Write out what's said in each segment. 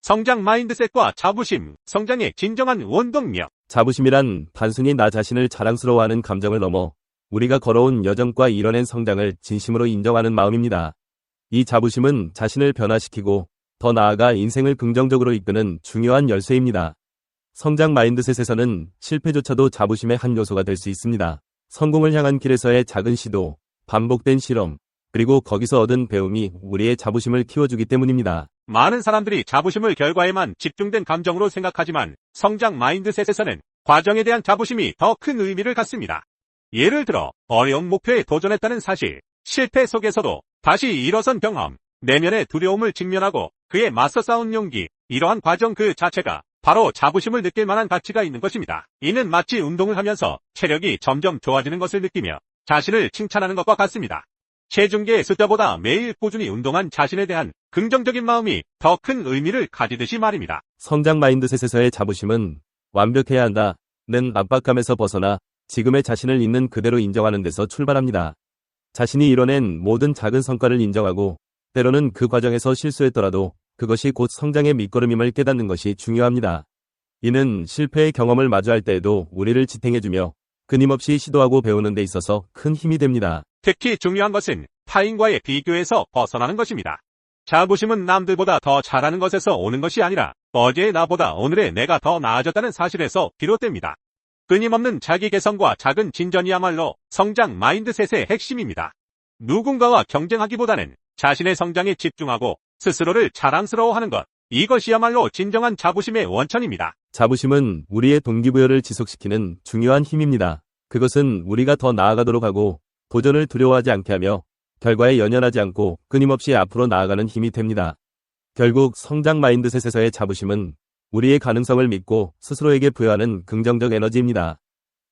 성장 마인드셋과 자부심, 성장의 진정한 원동력. 자부심이란 단순히 나 자신을 자랑스러워하는 감정을 넘어 우리가 걸어온 여정과 이뤄낸 성장을 진심으로 인정하는 마음입니다. 이 자부심은 자신을 변화시키고 더 나아가 인생을 긍정적으로 이끄는 중요한 열쇠입니다. 성장 마인드셋에서는 실패조차도 자부심의 한 요소가 될 수 있습니다. 성공을 향한 길에서의 작은 시도, 반복된 실험, 그리고 거기서 얻은 배움이 우리의 자부심을 키워주기 때문입니다. 많은 사람들이 자부심을 결과에만 집중된 감정으로 생각하지만 성장 마인드셋에서는 과정에 대한 자부심이 더 큰 의미를 갖습니다. 예를 들어 어려운 목표에 도전했다는 사실, 실패 속에서도 다시 일어선 경험, 내면의 두려움을 직면하고 그에 맞서 싸운 용기, 이러한 과정 그 자체가 바로 자부심을 느낄 만한 가치가 있는 것입니다. 이는 마치 운동을 하면서 체력이 점점 좋아지는 것을 느끼며 자신을 칭찬하는 것과 같습니다. 체중계의 숫자보다 매일 꾸준히 운동한 자신에 대한 긍정적인 마음이 더 큰 의미를 가지듯이 말입니다. 성장 마인드셋에서의 자부심은 완벽해야 한다는 압박감에서 벗어나 지금의 자신을 있는 그대로 인정하는 데서 출발합니다. 자신이 이뤄낸 모든 작은 성과를 인정하고 때로는 그 과정에서 실수했더라도 그것이 곧 성장의 밑거름임을 깨닫는 것이 중요합니다. 이는 실패의 경험을 마주할 때에도 우리를 지탱해주며 끊임없이 시도하고 배우는 데 있어서 큰 힘이 됩니다. 특히 중요한 것은 타인과의 비교에서 벗어나는 것입니다. 자부심은 남들보다 더 잘하는 것에서 오는 것이 아니라 어제의 나보다 오늘의 내가 더 나아졌다는 사실에서 비롯됩니다. 끊임없는 자기 개선과 작은 진전이야말로 성장 마인드셋의 핵심입니다. 누군가와 경쟁하기보다는 자신의 성장에 집중하고 스스로를 자랑스러워하는 것, 이것이야말로 진정한 자부심의 원천입니다. 자부심은 우리의 동기부여를 지속시키는 중요한 힘입니다. 그것은 우리가 더 나아가도록 하고 도전을 두려워하지 않게 하며 결과에 연연하지 않고 끊임없이 앞으로 나아가는 힘이 됩니다. 결국 성장 마인드셋에서의 자부심은 우리의 가능성을 믿고 스스로에게 부여하는 긍정적 에너지입니다.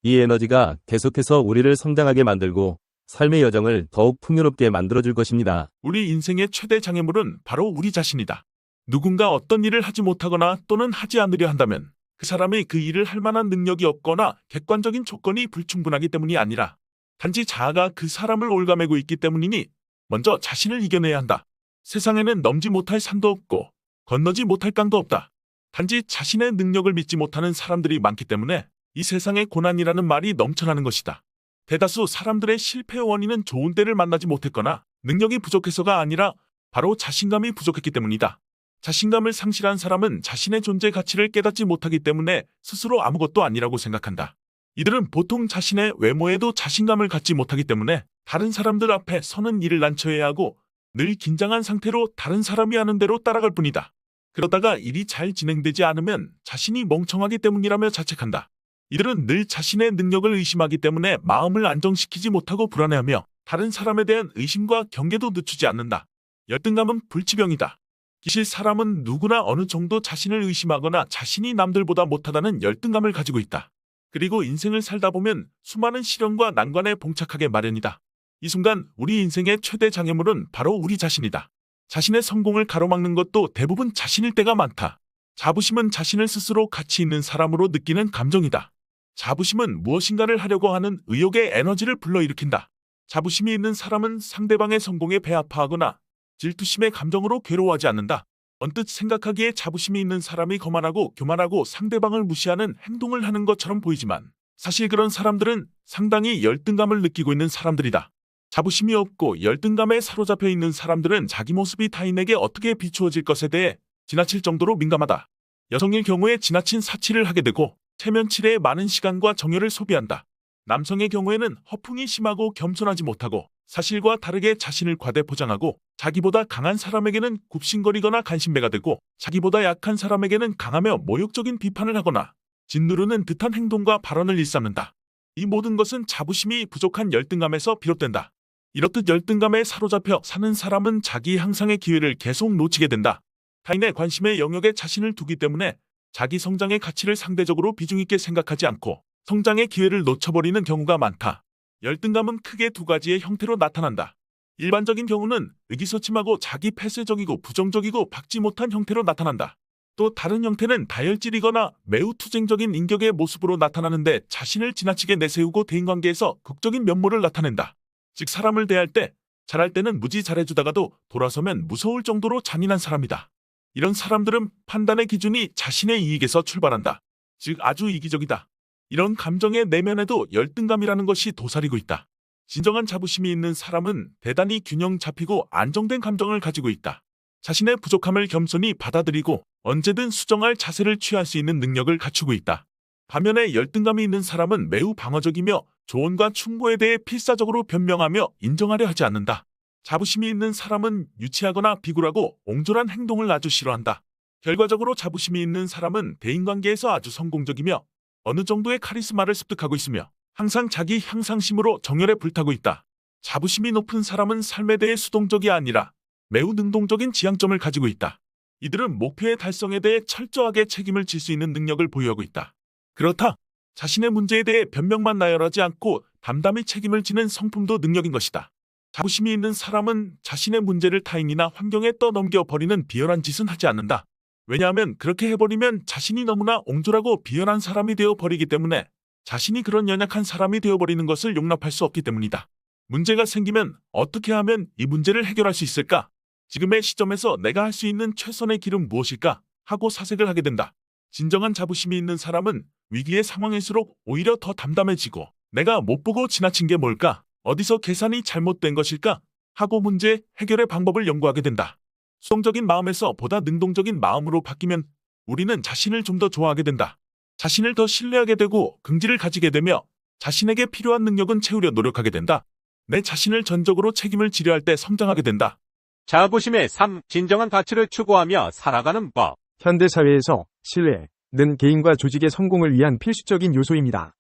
이 에너지가 계속해서 우리를 성장하게 만들고 삶의 여정을 더욱 풍요롭게 만들어줄 것입니다. 우리 인생의 최대 장애물은 바로 우리 자신이다. 누군가 어떤 일을 하지 못하거나 또는 하지 않으려 한다면 그 사람이 그 일을 할 만한 능력이 없거나 객관적인 조건이 불충분하기 때문이 아니라 단지 자아가 그 사람을 올가매고 있기 때문이니 먼저 자신을 이겨내야 한다. 세상에는 넘지 못할 산도 없고 건너지 못할 강도 없다. 단지 자신의 능력을 믿지 못하는 사람들이 많기 때문에 이 세상에 고난이라는 말이 넘쳐나는 것이다. 대다수 사람들의 실패 원인은 좋은 때를 만나지 못했거나 능력이 부족해서가 아니라 바로 자신감이 부족했기 때문이다. 자신감을 상실한 사람은 자신의 존재 가치를 깨닫지 못하기 때문에 스스로 아무것도 아니라고 생각한다. 이들은 보통 자신의 외모에도 자신감을 갖지 못하기 때문에 다른 사람들 앞에 서는 일을 난처해야 하고 늘 긴장한 상태로 다른 사람이 하는 대로 따라갈 뿐이다. 그러다가 일이 잘 진행되지 않으면 자신이 멍청하기 때문이라며 자책한다. 이들은 늘 자신의 능력을 의심하기 때문에 마음을 안정시키지 못하고 불안해하며 다른 사람에 대한 의심과 경계도 늦추지 않는다. 열등감은 불치병이다. 기실 사람은 누구나 어느 정도 자신을 의심하거나 자신이 남들보다 못하다는 열등감을 가지고 있다. 그리고 인생을 살다 보면 수많은 시련과 난관에 봉착하게 마련이다. 이 순간 우리 인생의 최대 장애물은 바로 우리 자신이다. 자신의 성공을 가로막는 것도 대부분 자신일 때가 많다. 자부심은 자신을 스스로 가치 있는 사람으로 느끼는 감정이다. 자부심은 무엇인가를 하려고 하는 의욕의 에너지를 불러일으킨다. 자부심이 있는 사람은 상대방의 성공에 배아파하거나 질투심의 감정으로 괴로워하지 않는다. 언뜻 생각하기에 자부심이 있는 사람이 거만하고 교만하고 상대방을 무시하는 행동을 하는 것처럼 보이지만 사실 그런 사람들은 상당히 열등감을 느끼고 있는 사람들이다. 자부심이 없고 열등감에 사로잡혀 있는 사람들은 자기 모습이 타인에게 어떻게 비추어질 것에 대해 지나칠 정도로 민감하다. 여성일 경우에 지나친 사치를 하게 되고 체면치레에 많은 시간과 정열을 소비한다. 남성의 경우에는 허풍이 심하고 겸손하지 못하고 사실과 다르게 자신을 과대 포장하고 자기보다 강한 사람에게는 굽신거리거나 간신배가 되고 자기보다 약한 사람에게는 강하며 모욕적인 비판을 하거나 짓누르는 듯한 행동과 발언을 일삼는다. 이 모든 것은 자부심이 부족한 열등감에서 비롯된다. 이렇듯 열등감에 사로잡혀 사는 사람은 자기 향상의 기회를 계속 놓치게 된다. 타인의 관심의 영역에 자신을 두기 때문에 자기 성장의 가치를 상대적으로 비중 있게 생각하지 않고 성장의 기회를 놓쳐버리는 경우가 많다. 열등감은 크게 두 가지의 형태로 나타난다. 일반적인 경우는 의기소침하고 자기 폐쇄적이고 부정적이고 박지 못한 형태로 나타난다. 또 다른 형태는 다혈질이거나 매우 투쟁적인 인격의 모습으로 나타나는데 자신을 지나치게 내세우고 대인관계에서 극적인 면모를 나타낸다. 즉 사람을 대할 때 잘할 때는 무지 잘해주다가도 돌아서면 무서울 정도로 잔인한 사람이다. 이런 사람들은 판단의 기준이 자신의 이익에서 출발한다. 즉 아주 이기적이다. 이런 감정의 내면에도 열등감이라는 것이 도사리고 있다. 진정한 자부심이 있는 사람은 대단히 균형 잡히고 안정된 감정을 가지고 있다. 자신의 부족함을 겸손히 받아들이고 언제든 수정할 자세를 취할 수 있는 능력을 갖추고 있다. 반면에 열등감이 있는 사람은 매우 방어적이며 조언과 충고에 대해 필사적으로 변명하며 인정하려 하지 않는다. 자부심이 있는 사람은 유치하거나 비굴하고 옹졸한 행동을 아주 싫어한다. 결과적으로 자부심이 있는 사람은 대인관계에서 아주 성공적이며 어느 정도의 카리스마를 습득하고 있으며 항상 자기 향상심으로 정열에 불타고 있다. 자부심이 높은 사람은 삶에 대해 수동적이 아니라 매우 능동적인 지향점을 가지고 있다. 이들은 목표의 달성에 대해 철저하게 책임을 질 수 있는 능력을 보유하고 있다. 그렇다. 자신의 문제에 대해 변명만 나열하지 않고 담담히 책임을 지는 성품도 능력인 것이다. 자부심이 있는 사람은 자신의 문제를 타인이나 환경에 떠넘겨 버리는 비열한 짓은 하지 않는다. 왜냐하면 그렇게 해버리면 자신이 너무나 옹졸하고 비열한 사람이 되어버리기 때문에 자신이 그런 연약한 사람이 되어버리는 것을 용납할 수 없기 때문이다. 문제가 생기면 어떻게 하면 이 문제를 해결할 수 있을까? 지금의 시점에서 내가 할 수 있는 최선의 길은 무엇일까? 하고 사색을 하게 된다. 진정한 자부심이 있는 사람은 위기의 상황일수록 오히려 더 담담해지고 내가 못 보고 지나친 게 뭘까? 어디서 계산이 잘못된 것일까? 하고 문제 해결의 방법을 연구하게 된다. 수동적인 마음에서 보다 능동적인 마음으로 바뀌면 우리는 자신을 좀 더 좋아하게 된다. 자신을 더 신뢰하게 되고 긍지를 가지게 되며 자신에게 필요한 능력은 채우려 노력하게 된다. 내 자신을 전적으로 책임을 지려 할 때 성장하게 된다. 자부심의 삶, 진정한 가치를 추구하며 살아가는 법. 현대사회에서 신뢰는 개인과 조직의 성공을 위한 필수적인 요소입니다.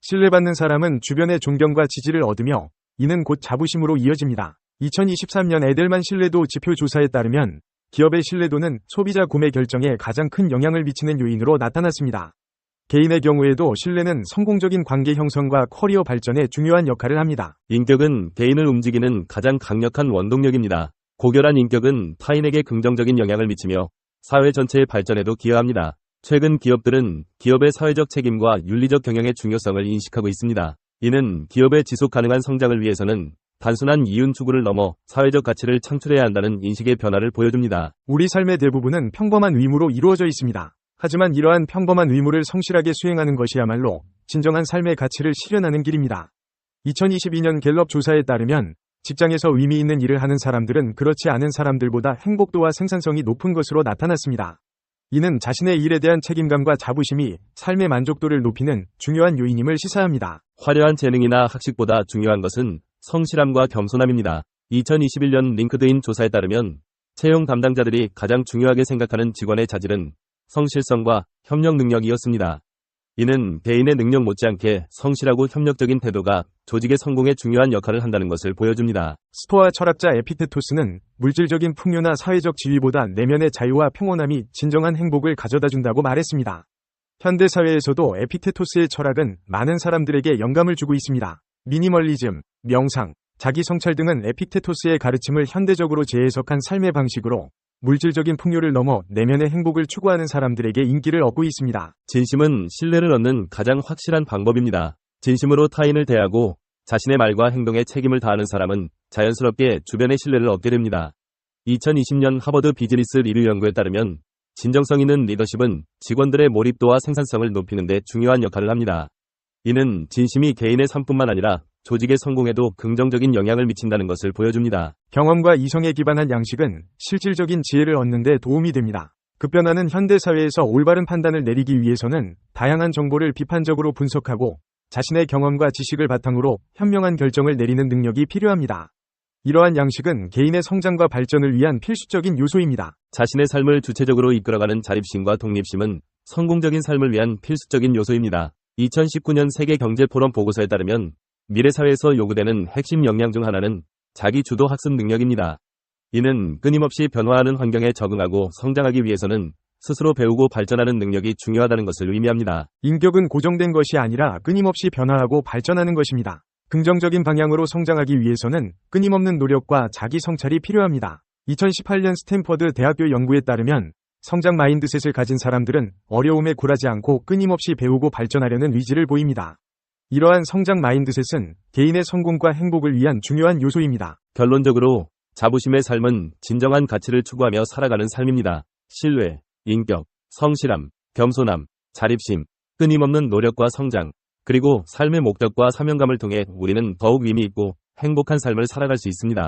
신뢰받는 사람은 주변의 존경과 지지를 얻으며 이는 곧 자부심으로 이어집니다. 2023년 에델만 신뢰도 지표 조사에 따르면 기업의 신뢰도는 소비자 구매 결정에 가장 큰 영향을 미치는 요인으로 나타났습니다. 개인의 경우에도 신뢰는 성공적인 관계 형성과 커리어 발전에 중요한 역할을 합니다. 인격은 개인을 움직이는 가장 강력한 원동력입니다. 고결한 인격은 타인에게 긍정적인 영향을 미치며 사회 전체의 발전에도 기여합니다. 최근 기업들은 기업의 사회적 책임과 윤리적 경영의 중요성을 인식하고 있습니다. 이는 기업의 지속 가능한 성장을 위해서는 단순한 이윤 추구를 넘어 사회적 가치를 창출해야 한다는 인식의 변화를 보여줍니다. 우리 삶의 대부분은 평범한 의무로 이루어져 있습니다. 하지만 이러한 평범한 의무를 성실하게 수행하는 것이야말로 진정한 삶의 가치를 실현하는 길입니다. 2022년 갤럽 조사에 따르면 직장에서 의미 있는 일을 하는 사람들은 그렇지 않은 사람들보다 행복도와 생산성이 높은 것으로 나타났습니다. 이는 자신의 일에 대한 책임감과 자부심이 삶의 만족도를 높이는 중요한 요인임을 시사합니다. 화려한 재능이나 학식보다 중요한 것은 성실함과 겸손함입니다. 2021년 링크드인 조사에 따르면 채용 담당자들이 가장 중요하게 생각하는 직원의 자질은 성실성과 협력 능력이었습니다. 이는 개인의 능력 못지않게 성실하고 협력적인 태도가 조직의 성공에 중요한 역할을 한다는 것을 보여줍니다. 스토아 철학자 에피테토스는 물질적인 풍요나 사회적 지위보다 내면의 자유와 평온함이 진정한 행복을 가져다준다고 말했습니다. 현대사회에서도 에피테토스의 철학은 많은 사람들에게 영감을 주고 있습니다. 미니멀리즘, 명상, 자기 성찰 등은 에피테토스의 가르침을 현대적으로 재해석한 삶의 방식으로 물질적인 풍요를 넘어 내면의 행복을 추구하는 사람들에게 인기를 얻고 있습니다. 진심은 신뢰를 얻는 가장 확실한 방법입니다. 진심으로 타인을 대하고 자신의 말과 행동에 책임을 다하는 사람은 자연스럽게 주변의 신뢰를 얻게 됩니다. 2020년 하버드 비즈니스 리뷰 연구에 따르면 진정성 있는 리더십은 직원들의 몰입도와 생산성을 높이는 데 중요한 역할을 합니다. 이는 진심이 개인의 삶뿐만 아니라 조직의 성공에도 긍정적인 영향을 미친다는 것을 보여줍니다. 경험과 이성에 기반한 양식은 실질적인 지혜를 얻는 데 도움이 됩니다. 급변하는 현대사회에서 올바른 판단을 내리기 위해서는 다양한 정보를 비판적으로 분석하고 자신의 경험과 지식을 바탕으로 현명한 결정을 내리는 능력이 필요합니다. 이러한 양식은 개인의 성장과 발전을 위한 필수적인 요소입니다. 자신의 삶을 주체적으로 이끌어가는 자립심과 독립심은 성공적인 삶을 위한 필수적인 요소입니다. 2019년 세계경제포럼 보고서에 따르면 미래 사회에서 요구되는 핵심 역량 중 하나는 자기 주도 학습 능력입니다. 이는 끊임없이 변화하는 환경에 적응하고 성장하기 위해서는 스스로 배우고 발전하는 능력이 중요하다는 것을 의미합니다. 인격은 고정된 것이 아니라 끊임없이 변화하고 발전하는 것입니다. 긍정적인 방향으로 성장하기 위해서는 끊임없는 노력과 자기 성찰이 필요합니다. 2018년 스탠퍼드 대학교 연구에 따르면 성장 마인드셋을 가진 사람들은 어려움에 굴하지 않고 끊임없이 배우고 발전하려는 의지를 보입니다. 이러한 성장 마인드셋은 개인의 성공과 행복을 위한 중요한 요소입니다. 결론적으로 자부심의 삶은 진정한 가치를 추구하며 살아가는 삶입니다. 신뢰, 인격, 성실함, 겸손함, 자립심, 끊임없는 노력과 성장, 그리고 삶의 목적과 사명감을 통해 우리는 더욱 의미 있고 행복한 삶을 살아갈 수 있습니다.